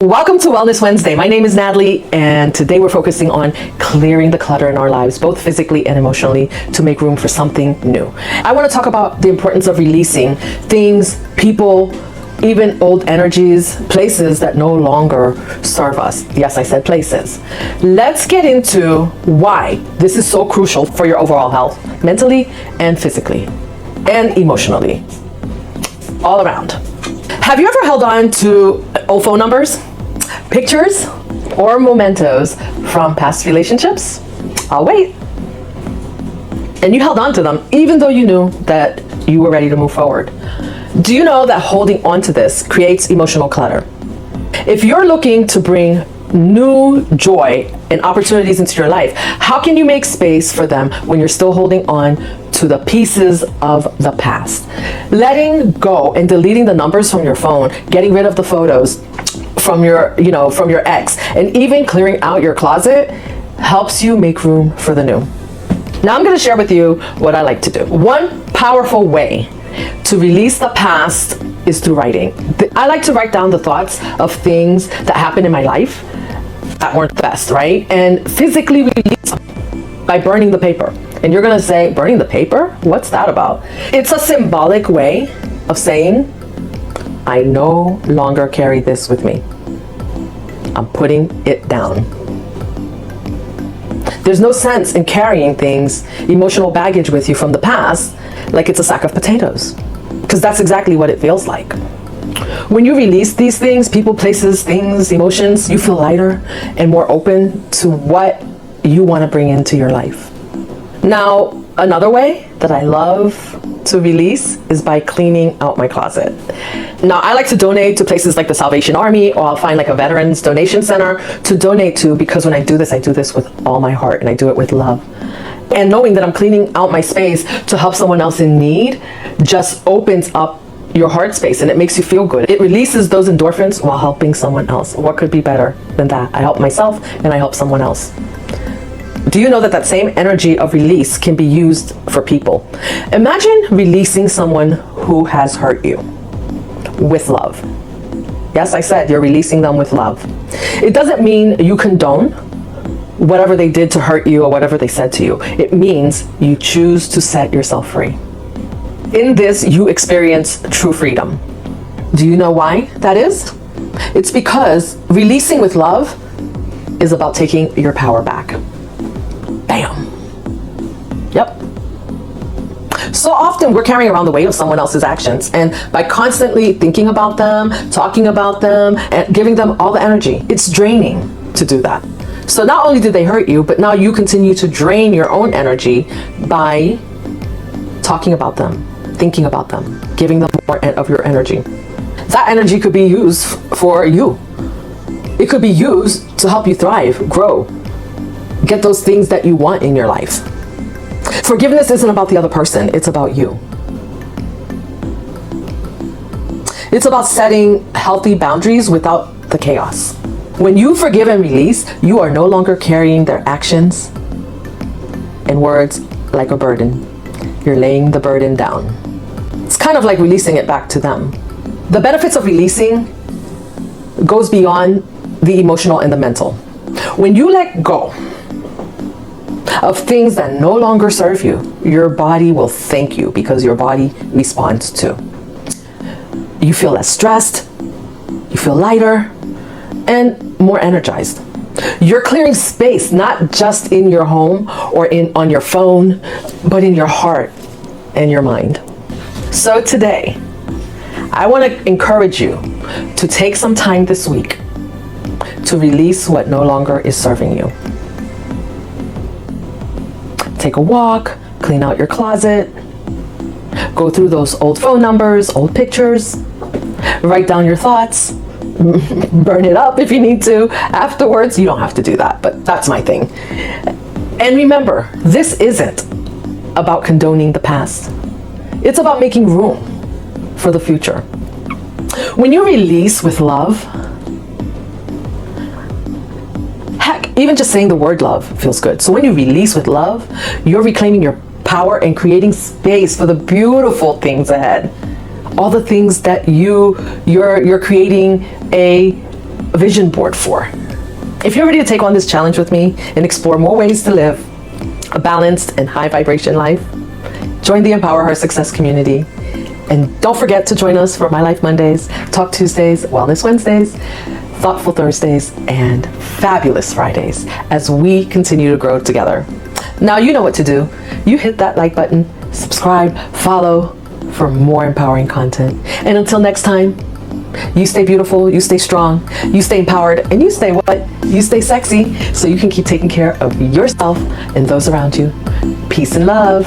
Welcome to Wellness Wednesday. My name is Natalie, and today we're focusing on clearing the clutter in our lives, both physically and emotionally, to make room for something new. I want to talk about the importance of releasing things, people, even old energies, places that no longer serve us. Yes, I said places. Let's get into why this is so crucial for your overall health, mentally and physically and emotionally, all around. Have you ever held on to old phone numbers, pictures, or mementos from past relationships? I'll wait. And you held on to them even though you knew that you were ready to move forward. Do you know that holding on to this creates emotional clutter? If you're looking to bring new joy and opportunities into your life, how can you make space for them when you're still holding on to the pieces of the past? Letting go and deleting the numbers from your phone, getting rid of the photos from your ex, and even clearing out your closet helps you make room for the new. Now I'm going to share with you what I like to do. One powerful way to release the past is through writing. I like to write down the thoughts of things that happened in my life that weren't the best, right? And physically release them by burning the paper. And you're gonna say, burning the paper? What's that about? It's a symbolic way of saying, I no longer carry this with me. I'm putting it down. There's no sense in carrying things, emotional baggage with you from the past, like it's a sack of potatoes. Because that's exactly what it feels like. When you release these things, people, places, things, emotions, you feel lighter and more open to what you want to bring into your life. Now, another way that I love to release is by cleaning out my closet. Now, I like to donate to places like the Salvation Army, or I'll find like a veterans donation center to donate to, because when I do this with all my heart and I do it with love. And knowing that I'm cleaning out my space to help someone else in need just opens up your heart space and it makes you feel good. It releases those endorphins while helping someone else. What could be better than that? I help myself and I help someone else. Do you know that that same energy of release can be used for people? Imagine releasing someone who has hurt you with love. Yes, I said you're releasing them with love. It doesn't mean you condone whatever they did to hurt you or whatever they said to you. It means you choose to set yourself free. In this, you experience true freedom. Do you know why that is? It's because releasing with love is about taking your power back. Bam. Yep. So often we're carrying around the weight of someone else's actions, and by constantly thinking about them, talking about them, and giving them all the energy, it's draining to do that. So not only did they hurt you, but now you continue to drain your own energy by talking about them, thinking about them, giving them more of your energy. That energy could be used for you. It could be used to help you thrive, grow, get those things that you want in your life. Forgiveness isn't about the other person, it's about you. It's about setting healthy boundaries without the chaos. When you forgive and release, you are no longer carrying their actions and words like a burden. You're laying the burden down. It's kind of like releasing it back to them. The benefits of releasing goes beyond the emotional and the mental. When you let go of things that no longer serve you, your body will thank you because your body responds too. You feel less stressed, you feel lighter, and more energized. You're clearing space, not just in your home or on your phone, but in your heart and your mind. So today, I want to encourage you to take some time this week to release what no longer is serving you. Take a walk, clean out your closet, go through those old phone numbers, old pictures, write down your thoughts, burn it up if you need to afterwards. You don't have to do that, but that's my thing. And remember, this isn't about condoning the past. It's about making room for the future. When you release with love, heck, even just saying the word love feels good. So when you release with love, you're reclaiming your power and creating space for the beautiful things ahead. All the things that you're creating a a vision board for. If you're ready to take on this challenge with me and explore more ways to live a balanced and high vibration life, join the Empower Her Success community. And don't forget to join us for My Life Mondays, Talk Tuesdays, Wellness Wednesdays, Thoughtful Thursdays, and Fabulous Fridays as we continue to grow together. Now you know what to do. You hit that like button, subscribe, follow for more empowering content. And until next time, you stay beautiful, you stay strong, you stay empowered, and you stay what? You stay sexy so you can keep taking care of yourself and those around you. Peace and love.